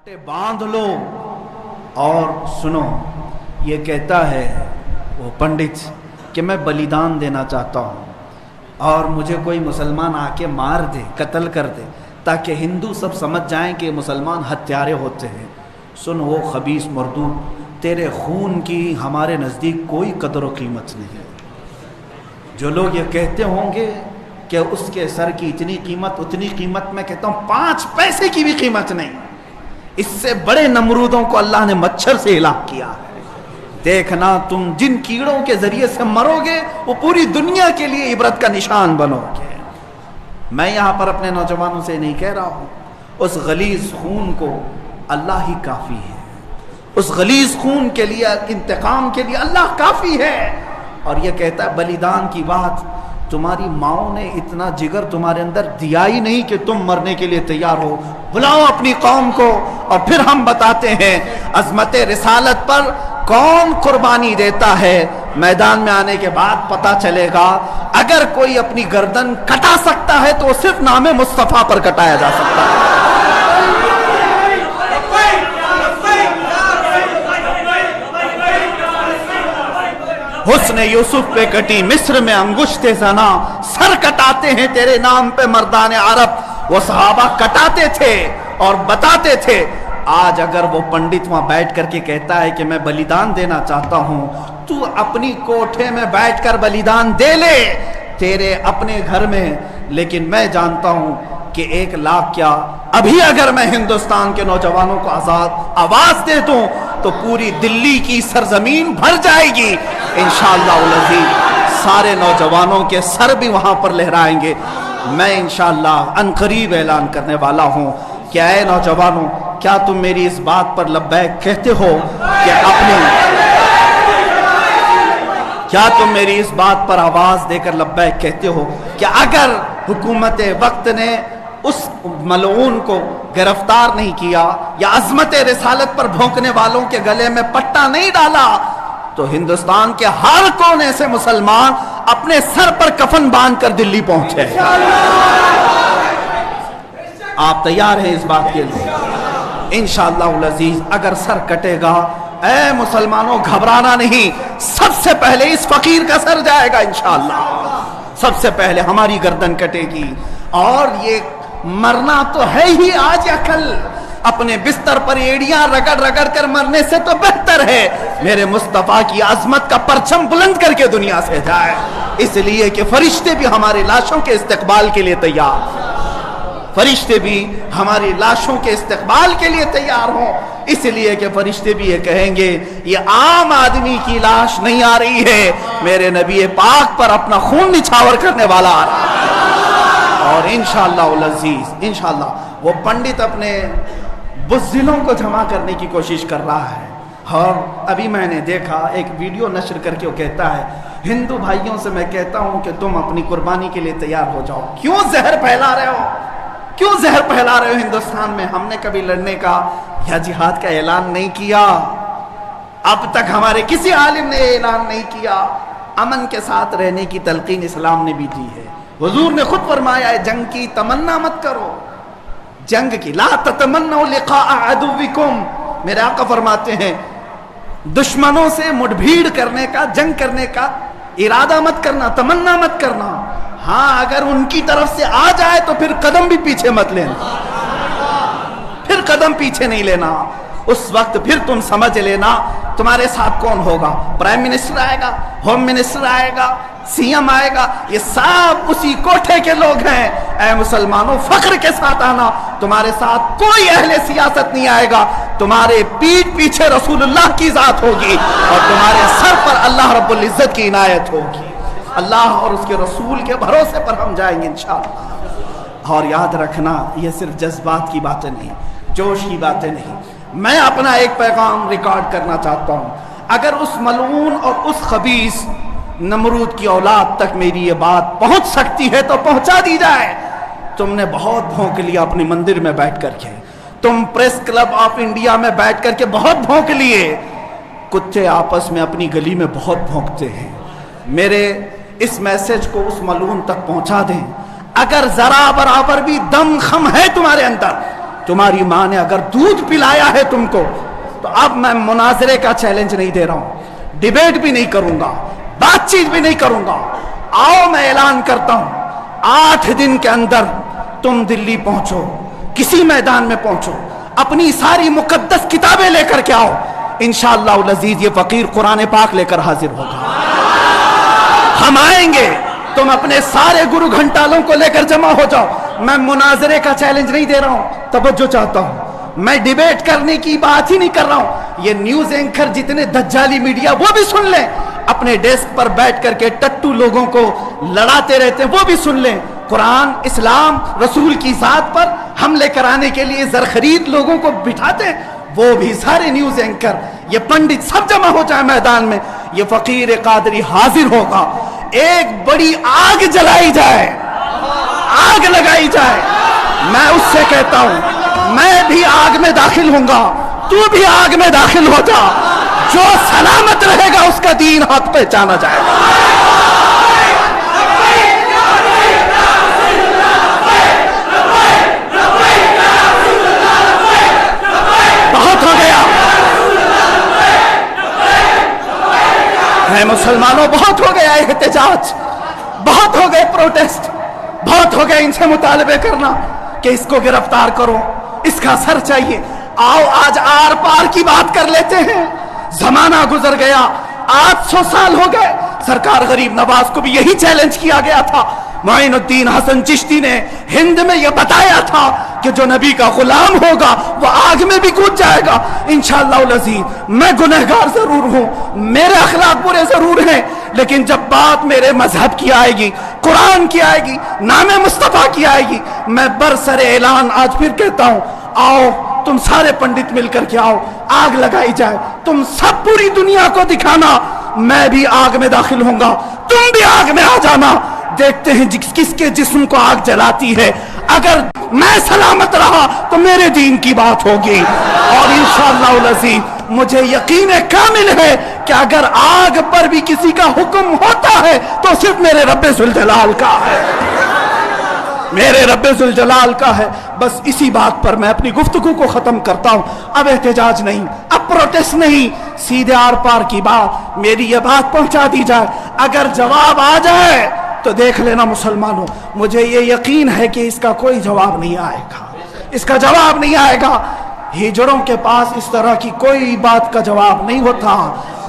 बांध लो और सुनो। ये कहता है वो पंडित कि मैं बलिदान देना चाहता हूँ और मुझे कोई मुसलमान आके मार दे, कत्ल कर दे, ताकि हिंदू सब समझ जाएं कि मुसलमान हत्यारे होते हैं। सुन वो खबीस मरदूद, तेरे खून की हमारे नज़दीक कोई कदर व कीमत नहीं। जो लोग ये कहते होंगे कि उसके सर की इतनी कीमत उतनी कीमत, मैं कहता हूँ 5 पैसे की भी कीमत नहीं। इससे बड़े नमरूदों को अल्लाह ने मच्छर से हिलाक किया है। देखना तुम जिन कीड़ों के जरिए से मरोगे वो पूरी दुनिया के लिए इबरत का निशान बनोगे। मैं यहाँ पर अपने नौजवानों से नहीं कह रहा हूँ, उस गलीज खून को अल्लाह ही काफ़ी है। उस गलीज खून के लिए, इंतकाम के लिए अल्लाह काफ़ी है। और ये कहता है बलिदान की बात, तुम्हारी माओ ने इतना जिगर तुम्हारे अंदर दिया ही नहीं कि तुम मरने के लिए तैयार हो। बुलाओ अपनी कौम को और फिर हम बताते हैं अज़मत रिसालत पर कौन कुर्बानी देता है। मैदान में आने के बाद पता चलेगा। अगर कोई अपनी गर्दन कटा सकता है तो सिर्फ नामे मुस्तफ़ा पर कटाया जा सकता है। हुस्न यूसुफ पे कटी मिस्र में अंगुश्ते ज़ना, सर कटाते हैं तेरे नाम पे मर्दाने अरब। वो सहाबा कटाते थे और बताते थे। आज अगर वो पंडित वहां बैठ करके कहता है कि मैं बलिदान देना चाहता हूं, तू अपनी कोठे में बैठकर बलिदान दे ले, तेरे अपने घर में। लेकिन मैं जानता हूं कि 1 लाख क्या, अभी अगर मैं हिंदुस्तान के नौजवानों को आजाद आवाज दे दूं तो पूरी दिल्ली की सरजमीन भर जाएगी इंशाअल्लाह अज़ीज़। सारे नौजवानों के सर भी वहां पर लहराएंगे। मैं इंशाअल्लाह अनकरीब ऐलान करने वाला हूं। क्या है नौजवानों, क्या तुम मेरी इस बात पर लब्बैक कहते हो कि क्या तुम मेरी इस बात पर आवाज देकर लब्बैक कहते हो कि अगर हुकूमत वक्त ने उस मलऊन को गिरफ्तार नहीं किया या अज़मत रिसालत पर भौंकने वालों के गले में पट्टा नहीं डाला तो हिंदुस्तान के हर कोने से मुसलमान अपने सर पर कफन बांध कर दिल्ली पहुंचे। आप तैयार हैं इस बात के लिए? इंशाअल्लाह अज़ीज़ अगर सर कटेगा, ऐ मुसलमानों घबराना नहीं, सबसे पहले इस फकीर का सर जाएगा इंशाअल्लाह। सबसे पहले हमारी गर्दन कटेगी। और ये मरना तो है ही आज या कल। अपने बिस्तर पर एड़ियां रगड़ रगड़ कर मरने से तो बेहतर है मेरे मुस्तफा की अजमत का परचम बुलंद करके दुनिया से जाए। इसलिए कि फरिश्ते भी हमारी लाशों के इस्तकबाल के लिए तैयार, फरिश्ते भी हमारी लाशों के इस्तकबाल के लिए तैयार हों। इसलिए कि फरिश्ते भी ये कहेंगे ये आम आदमी की लाश नहीं आ रही है, मेरे नबी पाक पर अपना खून निछावर करने वाला आ रहा है। और इंशाअल्लाह अज़ीज़ इंशाअल्लाह वो पंडित अपने बुज़दिलों को जमा करने की कोशिश कर रहा है। और अभी मैंने देखा एक वीडियो नशर करके वो कहता है हिंदू भाइयों से मैं कहता हूं कि तुम अपनी कुर्बानी के लिए तैयार हो जाओ। क्यों जहर फैला रहे हो, क्यों जहर फैला रहे हो हिंदुस्तान में? हमने कभी लड़ने का या जिहाद का ऐलान नहीं किया। अब तक हमारे किसी आलिम ने ऐलान नहीं किया। अमन के साथ रहने की तलकीन इस्लाम ने भी दी है। हुजूर ने खुद फरमाया है जंग की तमन्ना मत करो, जंग की ला ततमन्नू लिक़ा अदुविकुम। मेरे आका फरमाते हैं दुश्मनों से मुठभेड़ करने का, जंग करने का इरादा मत करना, तमन्ना मत करना। हाँ अगर उनकी तरफ से आ जाए तो फिर कदम भी पीछे मत लेना, फिर कदम पीछे नहीं लेना। उस वक्त फिर तुम समझ लेना तुम्हारे साथ कौन होगा। प्राइम मिनिस्टर आएगा, होम मिनिस्टर आएगा, सीएम आएगा, ये सब उसी कोठे के लोग हैं। ऐ मुसलमानों फख्र के साथ आना, तुम्हारे साथ कोई अहले सियासत नहीं आएगा। तुम्हारे पीठ पीछे रसूलुल्लाह की जात होगी और तुम्हारे सर पर अल्लाह रब्बुल इज्जत की इनायत होगी। अल्लाह और उसके रसूल के भरोसे पर हम जाएंगे इंशाअल्लाह। और याद रखना ये सिर्फ जज्बात की बातें नहीं, जोश की बातें नहीं। मैं अपना एक पैगाम रिकॉर्ड करना चाहता हूं। अगर उस मलऊन और उस खबीस नमरूद की औलाद तक मेरी ये बात पहुंच सकती है तो पहुंचा दी जाए। तुमने बहुत भौंक लिया अपने मंदिर में बैठ करके, तुम प्रेस क्लब ऑफ इंडिया में बैठ करके बहुत भौंक लिए। कुत्ते आपस में अपनी गली में बहुत भौंकते हैं। मेरे इस मैसेज को उस मलून तक पहुंचा दें। अगर जरा बराबर भी दम खम है तुम्हारे अंदर तुम्हारी माँ ने अगर दूध पिलाया है तुमको, तो अब मैं मुनाजरे का चैलेंज नहीं दे रहा हूं, डिबेट भी नहीं करूंगा, बातचीत भी नहीं करूंगा। आओ मैं ऐलान करता हूं, 8 दिन के अंदर तुम दिल्ली पहुंचो, किसी मैदान में पहुंचो, अपनी सारी मुकद्दस किताबें लेकर के आओ। इंशाअल्लाह अज़ीज ये फकीर कुरान पाक लेकर हाजिर होगा। हम आएंगे, तुम अपने सारे गुरु घंटालों को लेकर जमा हो जाओ। मैं मुनाजरे का चैलेंज नहीं दे रहा हूं, तवज्जो चाहता हूं। मैं डिबेट करने की बात ही नहीं कर रहा हूं। ये न्यूज एंकर जितने दज्जाली मीडिया वो भी सुन लें, अपने डेस्क पर बैठ करके टट्टू लोगों को लड़ाते रहते हैं, वो भी सुन लें। कुरान, इस्लाम, रसूल की जात पर हमले कराने के लिए जरखरीद लोगों को बिठाते हैं, वो भी सारे न्यूज एंकर, ये पंडित सब जमा हो जाए मैदान में। ये फकीर कादरी हाजिर होगा, एक बड़ी आग जलाई जाए, आग लगाई जाए। मैं उससे कहता हूं, मैं भी आग में दाखिल होऊंगा, तू भी आग में दाखिल हो जा। जो सलामत रहेगा उसका दीन हक पहचाना जाएगा। बहुत हो गया है मुसलमानों, बहुत हो गया एहतजाज, बहुत हो गए प्रोटेस्ट, बहुत हो गए इनसे मुतालबे करना कि इसको गिरफ्तार करो, इसका सर चाहिए। आओ आज आर पार की बात कर लेते हैं। जमाना गुजर गया, 800 साल हो गए। सरकार गरीब नवाज को भी यही चैलेंज किया गया था। मोइनुद्दीन हसन चिश्ती ने हिंद में यह बताया था कि जो नबी का गुलाम होगा वो आग में भी कूद जाएगा। इंशाअल्लाह अज़ीज़, मैं गुनहगार जरूर हूं, मेरे अखलाक बुरे जरूर हैं, लेकिन जब बात मेरे मजहब की आएगी, कुरान की आएगी, नामे मुस्तफा की आएगी, मैं बरसरे ऐलान आज फिर कहता हूं, आओ तुम सारे पंडित मिलकर के आओ, आग लगाई जाए। तुम सब पूरी दुनिया को दिखाना, मैं भी आग में दाखिल होऊंगा, तुम भी आग में आ जाना। देखते हैं किसके जिस्म को आग जलाती है। अगर मैं सलामत रहा तो मेरे दीन की बात होगी, और इंशाअल्लाह अज़ीज़ मुझे यकीन कामिल है कि अगर आग पर भी किसी का हुक्म होता है तो सिर्फ मेरे रब्बे ज़ुल जलाल का है, मेरे रब्बे ज़ुल जलाल का है। बस इसी बात पर मैं अपनी गुफ्तगू को खत्म करता हूं। अब एहतजाज नहीं, अब प्रोटेस्ट नहीं, सीधे आर पार की बात, मेरी ये बात पहुंचा दी जाए। अगर जवाब आ जाए तो देख लेना मुसलमानों, मुझे ये यकीन है कि इसका कोई जवाब नहीं आएगा, इसका जवाब नहीं आएगा। हिजड़ों के पास इस तरह की कोई बात का जवाब नहीं होता।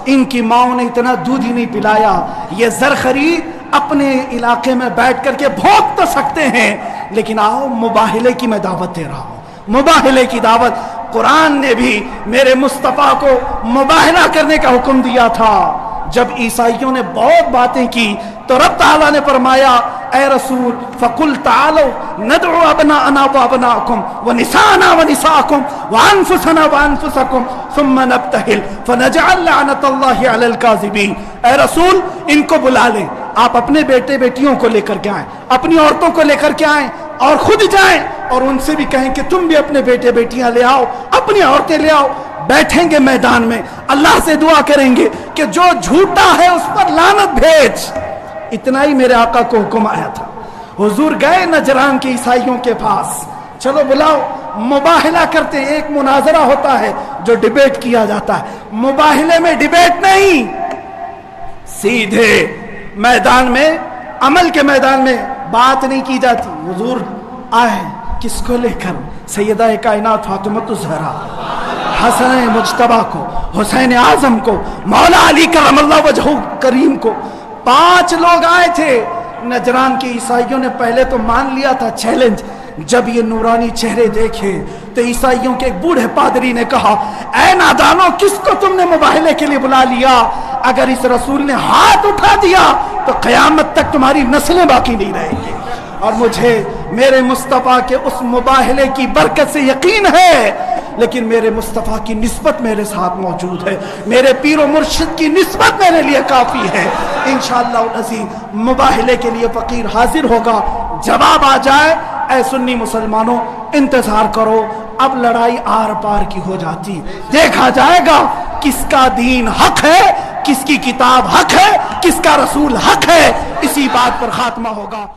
इनकी माओ ने इतना दूध ही नहीं पिलाया। ये ज़रख़री अपने इलाके में बैठ करके भोग तो सकते हैं, लेकिन आओ मुबाहिले की मैं दावत दे रहा हूँ, मुबाहिले की दावत। कुरान ने भी मेरे मुस्तफ़ा को मुबाहिला करने का हुक्म दिया था। जब ईसाइयों ने बहुत बातें की तो रब ताला ने फरमाया, ए रसूल फकुल तालो नदउ अबनाअना व अबनाअकुम व निसाअना व निसाअकुम व अनफुसना व अनफुसकुम सुम्मा नब्तहिल फनजअल लअनतल्लाहि अलल काज़िबीन। ए रसूल इनको बुला लें, आप अपने बेटे बेटियों को लेकर के आएं, अपनी औरतों को लेकर के आएं, और खुद जाएं और उनसे भी कहें कि तुम भी अपने बेटे बेटियां ले आओ, अपनी औरतें ले आओ। बैठेंगे मैदान में, अल्लाह से दुआ करेंगे कि जो झूठा है उस पर लानत भेज। इतना ही मेरे आका को हुक्म आया था। हुजूर गए नजरान के ईसाइयों के पास, चलो बुलाओ, मुबाहिला करते हैं। एक मुनाजरा होता है जो डिबेट किया जाता है, मुबाहिले में डिबेट नहीं, सीधे मैदान में, अमल के मैदान में बात नहीं की जाती। हुजूर आए किसको लेकर? सैयदा कायनात फातिमतुज़ ज़हरा, हसन मुज्तबा को, हुसैन आजम को, मौला अली करमल्लाहु वजहू करीम को। 5 लोग आए थे। नजरान के ईसाइयों ने पहले तो मान लिया था चैलेंज। जब ये नूरानी चेहरे देखे तो ईसाइयों के एक बूढ़े पादरी ने कहा, ऐ नादानो, किसको तुमने मुबाहिले के लिए बुला लिया? अगर इस रसूल ने हाथ उठा दिया तो क़यामत तक तुम्हारी नस्लें बाकी नहीं रहेंगी। और मुझे मेरे मुस्तफ़ा के उस मुबाहिले की बरकत से यकीन है, लेकिन मेरे मुस्तफ़ा की निस्बत मेरे साथ मौजूद है, मेरे पीरो मुर्शिद की निस्बत मेरे लिए काफ़ी है। इंशाअल्लाह अज़ीज़ मुबाहिले के लिए फ़कीर हाजिर होगा। जवाब आ जाए, ऐ सुन्नी मुसलमानों इंतज़ार करो, अब लड़ाई आर पार की हो जाती, देखा जाएगा किसका दीन हक है, किसकी किताब हक है, किसका रसूल हक है। इसी बात पर खात्मा होगा।